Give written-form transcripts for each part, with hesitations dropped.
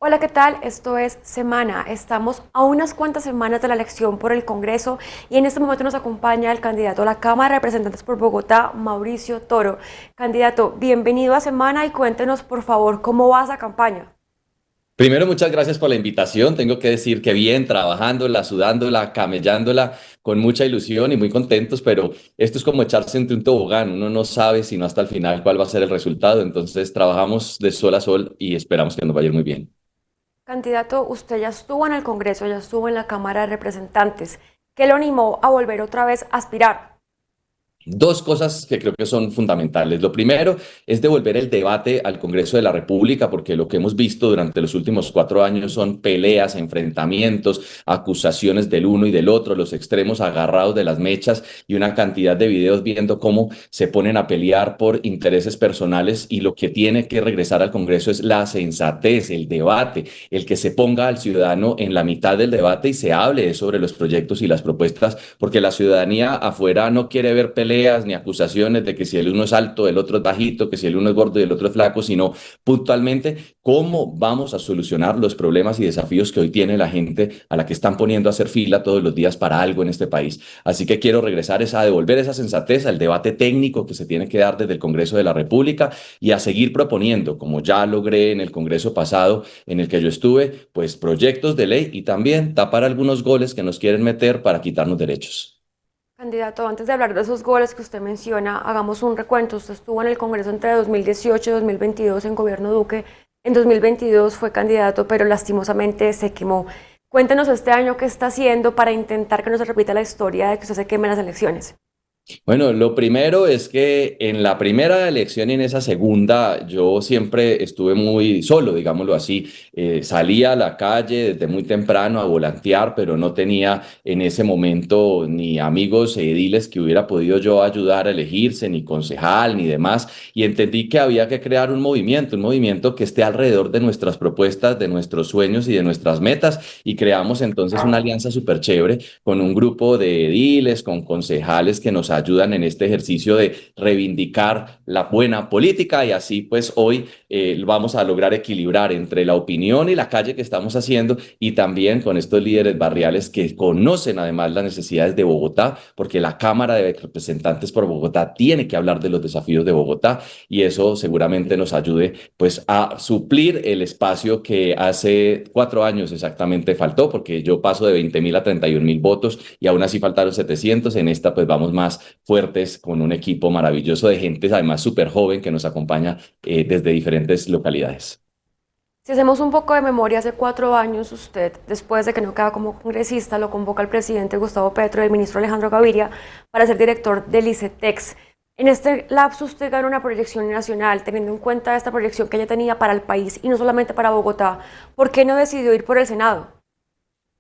Hola, ¿qué tal? Esto es Semana. Estamos a unas cuantas semanas de la elección por el Congreso y en este momento nos acompaña el candidato a la Cámara de Representantes por Bogotá, Mauricio Toro. Candidato, bienvenido a Semana y cuéntenos por favor cómo va esa campaña. Primero, muchas gracias por la invitación. Tengo que decir que bien, trabajándola, sudándola, camellándola, con mucha ilusión y muy contentos, pero esto es como echarse entre un tobogán. Uno no sabe sino hasta el final cuál va a ser el resultado. Entonces, trabajamos de sol a sol y esperamos que nos vaya muy bien. Candidato, usted ya estuvo en el Congreso, ya estuvo en la Cámara de Representantes. ¿Qué lo animó a volver otra vez a aspirar? Dos cosas que creo que son fundamentales. Lo primero es devolver el debate al Congreso de la República, porque lo que hemos visto durante los últimos 4 años son peleas, enfrentamientos, acusaciones del uno y del otro, los extremos agarrados de las mechas y una cantidad de videos viendo cómo se ponen a pelear por intereses personales y lo que tiene que regresar al Congreso es la sensatez, el debate, el que se ponga al ciudadano en la mitad del debate y se hable sobre los proyectos y las propuestas, porque la ciudadanía afuera no quiere ver peleas ni acusaciones de que si el uno es alto, el otro es bajito, que si el uno es gordo y el otro es flaco, sino puntualmente cómo vamos a solucionar los problemas y desafíos que hoy tiene la gente a la que están poniendo a hacer fila todos los días para algo en este país. Así que quiero regresar a devolver esa sensatez al debate técnico que se tiene que dar desde el Congreso de la República y a seguir proponiendo, como ya logré en el Congreso pasado en el que yo estuve, pues proyectos de ley y también tapar algunos goles que nos quieren meter para quitarnos derechos. Candidato, antes de hablar de esos goles que usted menciona, hagamos un recuento. Usted estuvo en el Congreso entre 2018 y 2022 en gobierno Duque. En 2022 fue candidato, pero lastimosamente se quemó. Cuéntenos este año qué está haciendo para intentar que no se repita la historia de que usted se queme en las elecciones. Bueno, lo primero es que en la primera elección y en esa segunda yo siempre estuve muy solo, digámoslo así. Salía a la calle desde muy temprano a volantear, pero no tenía en ese momento ni amigos ediles que hubiera podido yo ayudar a elegirse, ni concejal, ni demás. Y entendí que había que crear un movimiento que esté alrededor de nuestras propuestas, de nuestros sueños y de nuestras metas. Y creamos entonces una alianza súper chévere con un grupo de ediles, con concejales que nos ayudan en este ejercicio de reivindicar la buena política y así pues hoy vamos a lograr equilibrar entre la opinión y la calle que estamos haciendo y también con estos líderes barriales que conocen además las necesidades de Bogotá, porque la Cámara de Representantes por Bogotá tiene que hablar de los desafíos de Bogotá y eso seguramente nos ayude pues a suplir el espacio que hace 4 años exactamente faltó, porque yo paso de 20.000 a 31.000 votos y aún así faltaron 700. En esta pues vamos más fuertes con un equipo maravilloso de gente, además súper joven que nos acompaña desde diferentes localidades. Si hacemos un poco de memoria, hace 4 años usted, después de que no queda como congresista, lo convoca el presidente Gustavo Petro y el ministro Alejandro Gaviria para ser director del ICETEX. En este lapso usted ganó una proyección nacional, teniendo en cuenta esta proyección que ella tenía para el país y no solamente para Bogotá. ¿Por qué no decidió ir por el Senado?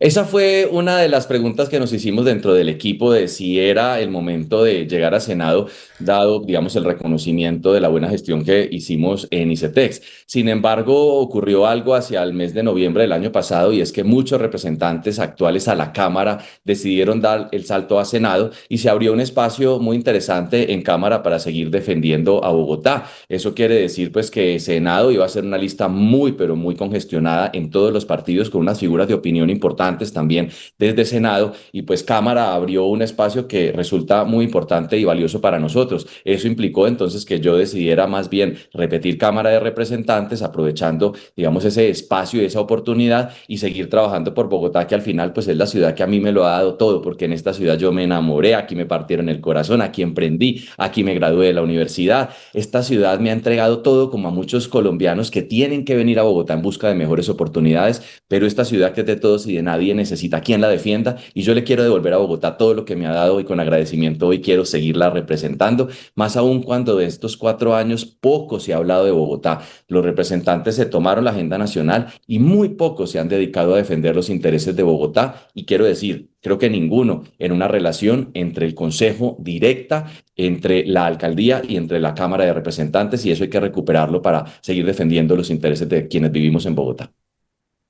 Esa fue una de las preguntas que nos hicimos dentro del equipo de si era el momento de llegar a Senado, dado, digamos, el reconocimiento de la buena gestión que hicimos en ICETEX. Sin embargo, ocurrió algo hacia el mes de noviembre del año pasado y es que muchos representantes actuales a la Cámara decidieron dar el salto a Senado y se abrió un espacio muy interesante en Cámara para seguir defendiendo a Bogotá. Eso quiere decir, pues, que Senado iba a ser una lista muy, pero muy congestionada en todos los partidos con unas figuras de opinión importantes también desde Senado y pues Cámara abrió un espacio que resulta muy importante y valioso para nosotros. Eso implicó entonces que yo decidiera más bien repetir Cámara de Representantes aprovechando, digamos, ese espacio y esa oportunidad y seguir trabajando por Bogotá, que al final pues es la ciudad que a mí me lo ha dado todo, porque en esta ciudad yo me enamoré, aquí me partieron el corazón, aquí emprendí, aquí me gradué de la universidad. Esta ciudad me ha entregado todo como a muchos colombianos que tienen que venir a Bogotá en busca de mejores oportunidades, pero esta ciudad que es de todos y de nadie necesita quien la defienda y yo le quiero devolver a Bogotá todo lo que me ha dado y con agradecimiento hoy quiero seguirla representando, más aún cuando de estos 4 años poco se ha hablado de Bogotá. Los representantes se tomaron la agenda nacional y muy pocos se han dedicado a defender los intereses de Bogotá y quiero decir, creo que ninguno en una relación entre el Consejo directa, entre la alcaldía y entre la Cámara de Representantes y eso hay que recuperarlo para seguir defendiendo los intereses de quienes vivimos en Bogotá.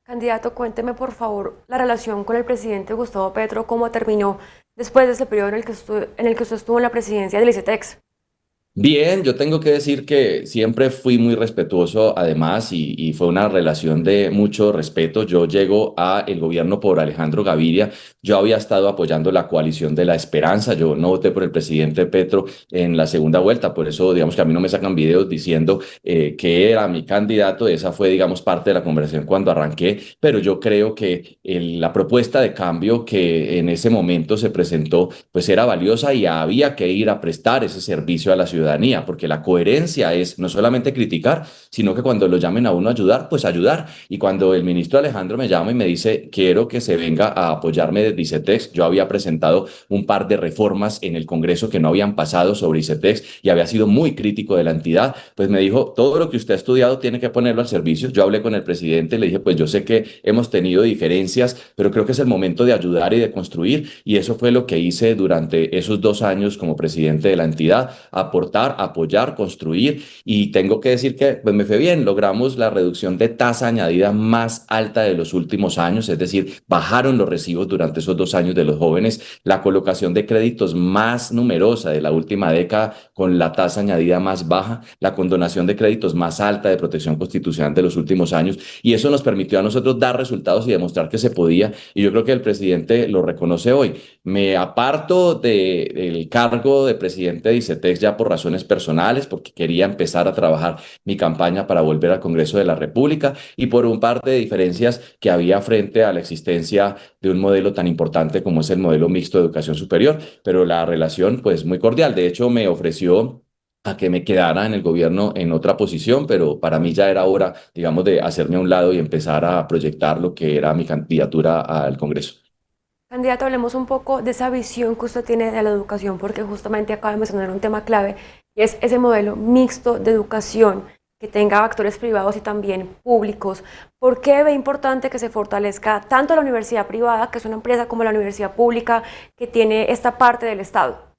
Candidato, cuénteme por favor la relación con el presidente Gustavo Petro, cómo terminó después de ese periodo en el que usted estuvo en la presidencia del ICETEX. Bien, yo tengo que decir que siempre fui muy respetuoso, además, y fue una relación de mucho respeto. Yo llego a el gobierno por Alejandro Gaviria. Yo había estado apoyando la coalición de la esperanza. Yo no voté por el presidente Petro en la segunda vuelta, por eso, digamos que a mí no me sacan videos diciendo que era mi candidato. Esa fue, digamos, parte de la conversación cuando arranqué, pero yo creo que la propuesta de cambio que en ese momento se presentó pues era valiosa y había que ir a prestar ese servicio a la ciudadanía, porque la coherencia es no solamente criticar, sino que cuando lo llamen a uno a ayudar, pues ayudar. Y cuando el ministro Alejandro me llama y me dice, quiero que se venga a apoyarme desde ICETEX, yo había presentado un par de reformas en el Congreso que no habían pasado sobre ICETEX y había sido muy crítico de la entidad, pues me dijo, todo lo que usted ha estudiado tiene que ponerlo al servicio. Yo hablé con el presidente, le dije, pues yo sé que hemos tenido diferencias, pero creo que es el momento de ayudar y de construir, y eso fue lo que hice durante esos 2 años como presidente de la entidad: aportar, apoyar, construir. Y tengo que decir que pues, me fue bien. Logramos la reducción de tasa añadida más alta de los últimos años, es decir, bajaron los recibos durante esos 2 años de los jóvenes, la colocación de créditos más numerosa de la última década con la tasa añadida más baja, la condonación de créditos más alta de protección constitucional de los últimos años, y eso nos permitió a nosotros dar resultados y demostrar que se podía, y yo creo que el presidente lo reconoce hoy. Me aparto del cargo de presidente de ICETEX ya por razones personales, porque quería empezar a trabajar mi campaña para volver al Congreso de la República, y por un par de diferencias que había frente a la existencia de un modelo tan importante como es el modelo mixto de educación superior, pero la relación pues muy cordial. De hecho, me ofreció a que me quedara en el gobierno en otra posición, pero para mí ya era hora, digamos, de hacerme a un lado y empezar a proyectar lo que era mi candidatura al Congreso. Candidato, hablemos un poco de esa visión que usted tiene de la educación, porque justamente acaba de mencionar un tema clave, y es ese modelo mixto de educación que tenga actores privados y también públicos. ¿Por qué ve importante que se fortalezca tanto la universidad privada, que es una empresa, como la universidad pública, que tiene esta parte del Estado?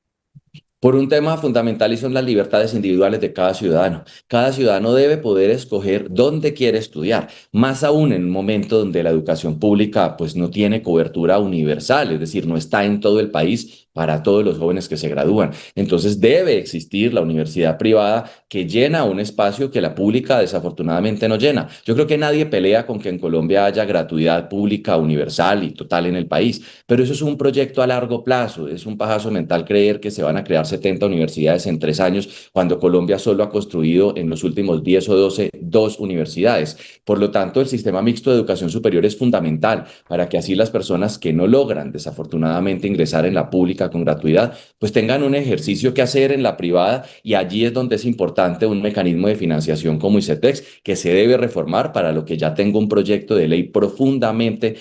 Por un tema fundamental, y son las libertades individuales de cada ciudadano. Cada ciudadano debe poder escoger dónde quiere estudiar, más aún en un momento donde la educación pública pues no tiene cobertura universal, es decir, no está en todo el país para todos los jóvenes que se gradúan. Entonces debe existir la universidad privada que llena un espacio que la pública desafortunadamente no llena. Yo creo que nadie pelea con que en Colombia haya gratuidad pública universal y total en el país, pero eso es un proyecto a largo plazo. Es un pajazo mental creer que se van a crear 70 universidades en 3 años, cuando Colombia solo ha construido en los últimos 10 o 12 dos universidades. Por lo tanto, el sistema mixto de educación superior es fundamental para que así las personas que no logran desafortunadamente ingresar en la pública con gratuidad, pues tengan un ejercicio que hacer en la privada, y allí es donde es importante un mecanismo de financiación como ICETEX, que se debe reformar, para lo que ya tengo un proyecto de ley profundamente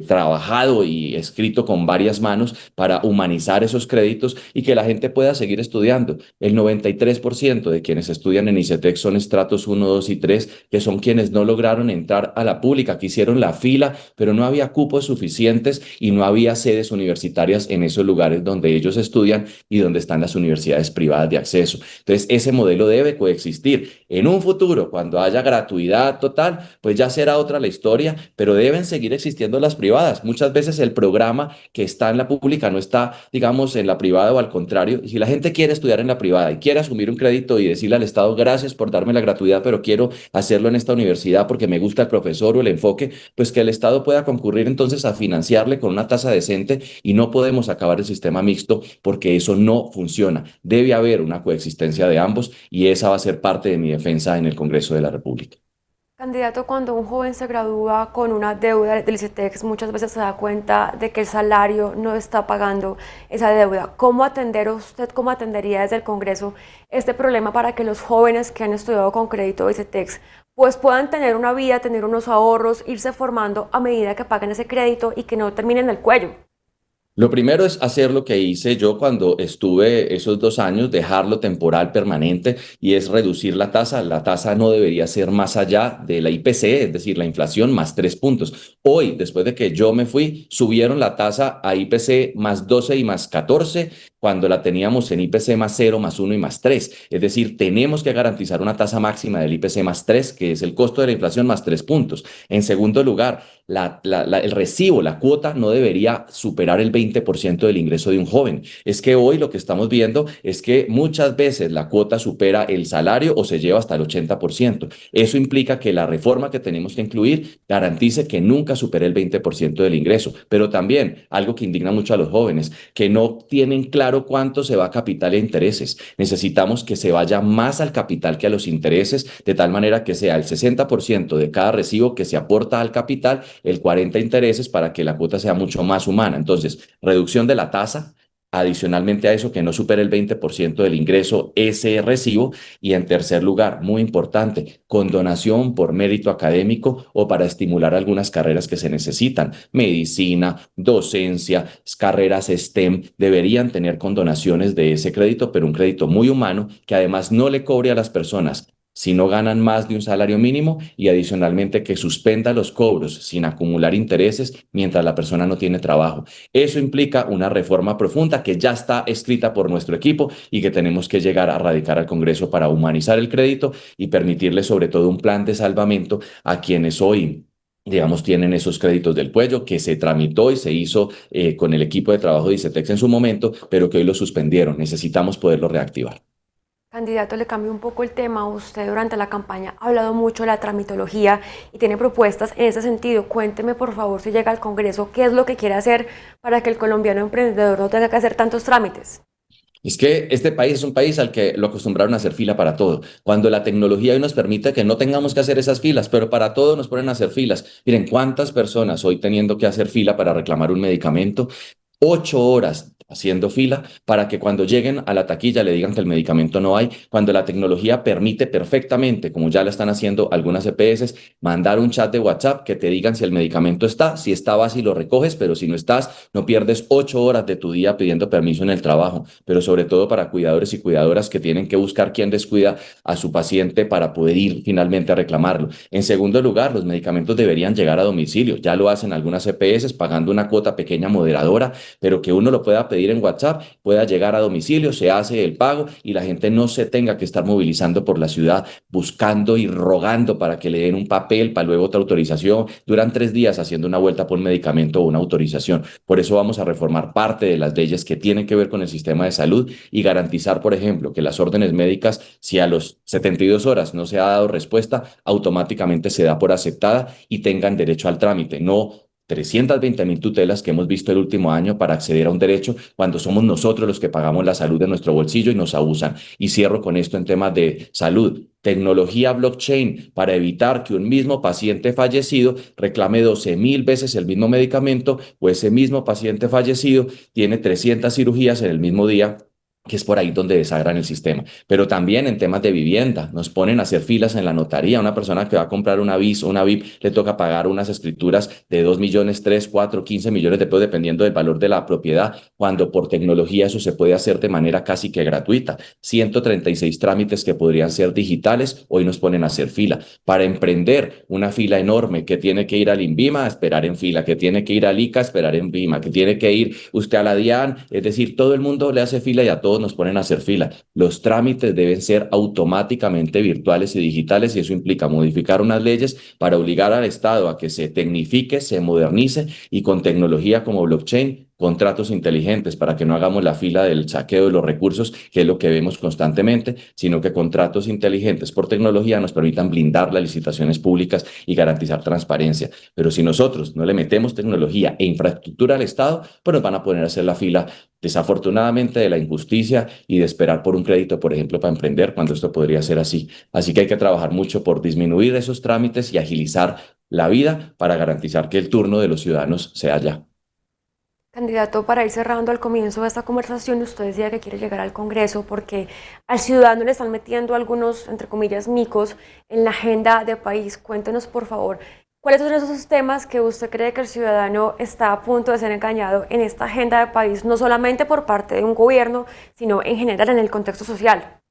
trabajado y escrito con varias manos para humanizar esos créditos y que la gente pueda seguir estudiando. El 93% de quienes estudian en ICETEX son estratos 1, 2 y 3, que son quienes no lograron entrar a la pública, que hicieron la fila, pero no había cupos suficientes y no había sedes universitarias en esos lugares donde ellos estudian y donde están las universidades privadas de acceso. Entonces, ese modelo debe coexistir. En un futuro, cuando haya gratuidad total, pues ya será otra la historia, pero deben seguir existiendo las privadas. Muchas veces el programa que está en la pública no está, digamos, en la privada, o al contrario. Y si la gente quiere estudiar en la privada y quiere asumir un crédito y decirle al Estado, gracias por darme la gratuidad, pero quiero hacerlo en esta universidad porque me gusta el profesor o el enfoque, pues que el Estado pueda concurrir entonces a financiarle con una tasa decente, y no podemos acabar el sistema mixto porque eso no funciona. Debe haber una coexistencia de ambos, y esa va a ser parte de mi defensa en el Congreso de la República. Candidato, cuando un joven se gradúa con una deuda del ICETEX, muchas veces se da cuenta de que el salario no está pagando esa deuda. ¿Cómo atender usted, cómo atendería desde el Congreso este problema para que los jóvenes que han estudiado con crédito de ICETEX pues puedan tener una vida, tener unos ahorros, irse formando a medida que paguen ese crédito y que no terminen en el cuello? Lo primero es hacer lo que hice yo cuando estuve esos 2 años, dejarlo temporal, permanente, y es reducir la tasa. La tasa no debería ser más allá de la IPC, es decir, la inflación más 3 puntos. Hoy, después de que yo me fui, subieron la tasa a IPC más 12 y más 14, cuando la teníamos en IPC más 0, más 1 y más 3. Es decir, tenemos que garantizar una tasa máxima del IPC más 3, que es el costo de la inflación más 3 puntos. En segundo lugar, el recibo, la cuota no debería superar el 20% del ingreso de un joven. Es que hoy lo que estamos viendo es que muchas veces la cuota supera el salario o se lleva hasta el 80%. Eso implica que la reforma que tenemos que incluir garantice que nunca supere el 20% del ingreso. Pero también algo que indigna mucho a los jóvenes, que no tienen claro cuánto se va a capital e intereses. Necesitamos que se vaya más al capital que a los intereses, de tal manera que sea el 60% de cada recibo que se aporta al capital, el 40% intereses, para que la cuota sea mucho más humana. Entonces, reducción de la tasa, adicionalmente a eso, que no supere el 20% del ingreso ese recibo. Y en tercer lugar, muy importante, condonación por mérito académico o para estimular algunas carreras que se necesitan. Medicina, docencia, carreras STEM deberían tener condonaciones de ese crédito, pero un crédito muy humano que además no le cobre a las personas si no ganan más de un salario mínimo, y adicionalmente que suspenda los cobros sin acumular intereses mientras la persona no tiene trabajo. Eso implica una reforma profunda que ya está escrita por nuestro equipo y que tenemos que llegar a radicar al Congreso para humanizar el crédito y permitirle sobre todo un plan de salvamento a quienes hoy, digamos, tienen esos créditos del cuello, que se tramitó y se hizo con el equipo de trabajo de ICETEX en su momento, pero que hoy lo suspendieron. Necesitamos poderlo reactivar. Candidato, le cambio un poco el tema. Usted durante la campaña ha hablado mucho de la tramitología y tiene propuestas en ese sentido. Cuénteme, por favor, si llega al Congreso, qué es lo que quiere hacer para que el colombiano emprendedor no tenga que hacer tantos trámites. Es que este país es un país al que lo acostumbraron a hacer fila para todo, cuando la tecnología hoy nos permite que no tengamos que hacer esas filas, pero para todo nos ponen a hacer filas. Miren, cuántas personas hoy teniendo que hacer fila para reclamar un medicamento, 8 horas haciendo fila para que cuando lleguen a la taquilla le digan que el medicamento no hay, cuando la tecnología permite perfectamente, como ya lo están haciendo algunas EPS, mandar un chat de WhatsApp que te digan si el medicamento está, si está vas y lo recoges, pero si no estás, no pierdes 8 horas de tu día pidiendo permiso en el trabajo. Pero sobre todo para cuidadores y cuidadoras que tienen que buscar quién descuida a su paciente para poder ir finalmente a reclamarlo. En segundo lugar, los medicamentos deberían llegar a domicilio. Ya lo hacen algunas EPS pagando una cuota pequeña moderadora, pero que uno lo pueda pedir en WhatsApp, pueda llegar a domicilio, se hace el pago y la gente no se tenga que estar movilizando por la ciudad buscando y rogando para que le den un papel, para luego otra autorización. Duran 3 días haciendo una vuelta por un medicamento o una autorización. Por eso vamos a reformar parte de las leyes que tienen que ver con el sistema de salud y garantizar, por ejemplo, que las órdenes médicas, si a los 72 horas no se ha dado respuesta, automáticamente se da por aceptada y tengan derecho al trámite. No 320.000 tutelas que hemos visto el último año para acceder a un derecho cuando somos nosotros los que pagamos la salud de nuestro bolsillo y nos abusan. Y cierro con esto en temas de salud. Tecnología blockchain para evitar que un mismo paciente fallecido reclame 12.000 veces el mismo medicamento, o ese mismo paciente fallecido tiene 300 cirugías en el mismo día, que es por ahí donde desagran el sistema. Pero también en temas de vivienda, nos ponen a hacer filas en la notaría. Una persona que va a comprar una BIS o una VIP le toca pagar unas escrituras de 2 millones, 3, 4, 15 millones de pesos, dependiendo del valor de la propiedad, cuando por tecnología eso se puede hacer de manera casi que gratuita. 136 trámites que podrían ser digitales, hoy nos ponen a hacer fila. Para emprender, una fila enorme que tiene que ir al INVIMA a esperar en fila, que tiene que ir al ICA a esperar en INVIMA, que tiene que ir usted a la DIAN, es decir, todo el mundo le hace fila y a todos nos ponen a hacer fila. Los trámites deben ser automáticamente virtuales y digitales, y eso implica modificar unas leyes para obligar al Estado a que se tecnifique, se modernice, y con tecnología como blockchain, contratos inteligentes para que no hagamos la fila del saqueo de los recursos, que es lo que vemos constantemente, sino que contratos inteligentes por tecnología nos permitan blindar las licitaciones públicas y garantizar transparencia. Pero si nosotros no le metemos tecnología e infraestructura al Estado, pues nos van a poner a hacer la fila, desafortunadamente, de la injusticia y de esperar por un crédito, por ejemplo, para emprender, cuando esto podría ser así. Así que hay que trabajar mucho por disminuir esos trámites y agilizar la vida para garantizar que el turno de los ciudadanos sea ya. Candidato, para ir cerrando al comienzo de esta conversación, usted decía que quiere llegar al Congreso porque al ciudadano le están metiendo algunos, entre comillas, micos en la agenda de país. Cuéntenos, por favor, cuáles son esos temas que usted cree que el ciudadano está a punto de ser engañado en esta agenda de país, no solamente por parte de un gobierno, sino en general en el contexto social.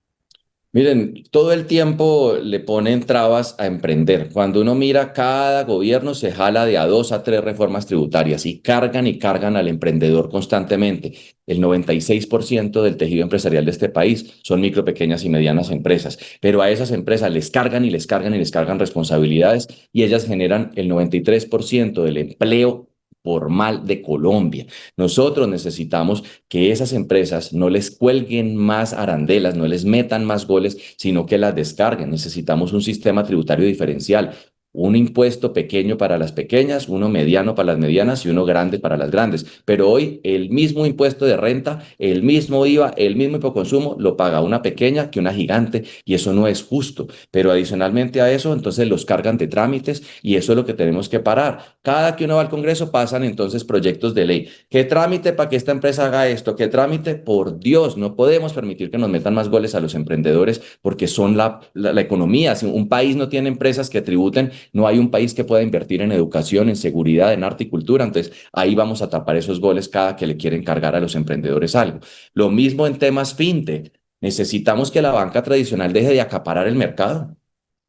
Miren, todo el tiempo le ponen trabas a emprender. Cuando uno mira, cada gobierno se jala de a dos a tres reformas tributarias y cargan al emprendedor constantemente. El 96% del tejido empresarial de este país son micro, pequeñas y medianas empresas, pero a esas empresas les cargan y les cargan y les cargan responsabilidades y ellas generan el 93% del empleo formal de Colombia. Nosotros necesitamos que esas empresas no les cuelguen más arandelas, no les metan más goles, sino que las descarguen. Necesitamos un sistema tributario diferencial, un impuesto pequeño para las pequeñas, uno mediano para las medianas y uno grande para las grandes. Pero hoy el mismo impuesto de renta, el mismo IVA, el mismo hipoconsumo lo paga una pequeña que una gigante y eso no es justo. Pero adicionalmente a eso, entonces los cargan de trámites y eso es lo que tenemos que parar. Cada que uno va al Congreso pasan entonces proyectos de ley. ¿Qué trámite para que esta empresa haga esto? ¿Qué trámite? Por Dios, no podemos permitir que nos metan más goles a los emprendedores porque son la economía. Si un país no tiene empresas que tributen, no hay un país que pueda invertir en educación, en seguridad, en arte y cultura. Entonces, ahí vamos a tapar esos goles cada que le quieren cargar a los emprendedores algo. Lo mismo en temas fintech. Necesitamos que la banca tradicional deje de acaparar el mercado,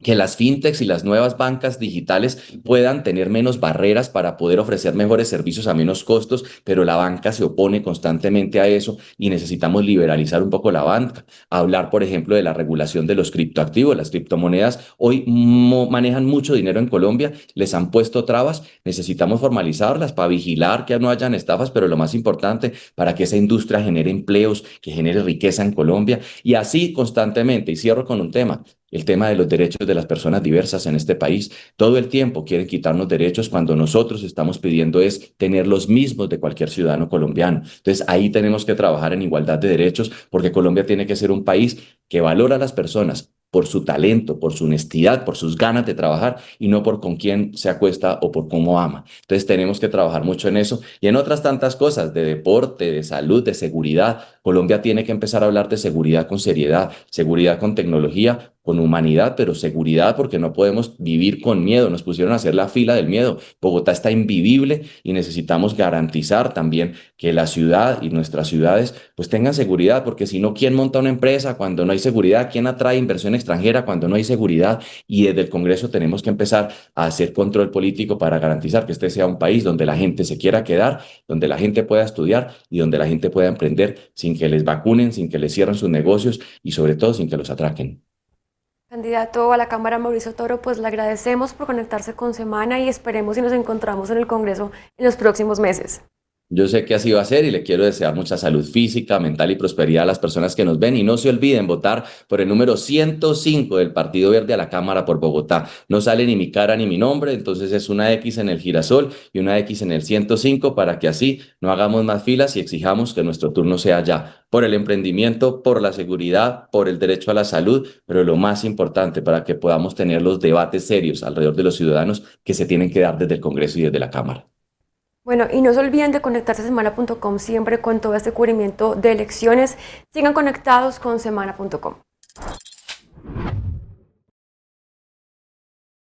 que las fintechs y las nuevas bancas digitales puedan tener menos barreras para poder ofrecer mejores servicios a menos costos, pero la banca se opone constantemente a eso y necesitamos liberalizar un poco la banca. Hablar, por ejemplo, de la regulación de los criptoactivos, las criptomonedas. Hoy manejan mucho dinero en Colombia, les han puesto trabas, necesitamos formalizarlas para vigilar que no hayan estafas, pero lo más importante, para que esa industria genere empleos, que genere riqueza en Colombia y así constantemente. Y cierro con un tema. El tema de los derechos de las personas diversas en este país. Todo el tiempo quieren quitarnos derechos cuando nosotros estamos pidiendo es tener los mismos de cualquier ciudadano colombiano. Entonces ahí tenemos que trabajar en igualdad de derechos porque Colombia tiene que ser un país que valora a las personas por su talento, por su honestidad, por sus ganas de trabajar y no por con quién se acuesta o por cómo ama. Entonces tenemos que trabajar mucho en eso y en otras tantas cosas de deporte, de salud, de seguridad. Colombia tiene que empezar a hablar de seguridad con seriedad, seguridad con tecnología, con humanidad, pero seguridad porque no podemos vivir con miedo. Nos pusieron a hacer la fila del miedo. Bogotá está invivible y necesitamos garantizar también que la ciudad y nuestras ciudades pues tengan seguridad, porque si no, ¿quién monta una empresa cuando no hay seguridad? ¿Quién atrae inversión extranjera cuando no hay seguridad? Y desde el Congreso tenemos que empezar a hacer control político para garantizar que este sea un país donde la gente se quiera quedar, donde la gente pueda estudiar y donde la gente pueda emprender sin que les vacunen, sin que les cierren sus negocios y sobre todo sin que los atraquen. Candidato a la Cámara Mauricio Toro, pues le agradecemos por conectarse con Semana y esperemos y nos encontramos en el Congreso en los próximos meses. Yo sé que así va a ser y le quiero desear mucha salud física, mental y prosperidad a las personas que nos ven. Y no se olviden votar por el número 105 del Partido Verde a la Cámara por Bogotá. No sale ni mi cara ni mi nombre, entonces es una X en el girasol y una X en el 105 para que así no hagamos más filas y exijamos que nuestro turno sea ya. Por el emprendimiento, por la seguridad, por el derecho a la salud, pero lo más importante para que podamos tener los debates serios alrededor de los ciudadanos que se tienen que dar desde el Congreso y desde la Cámara. Bueno, y no se olviden de conectarse a semana.com siempre con todo este cubrimiento de elecciones. Sigan conectados con semana.com.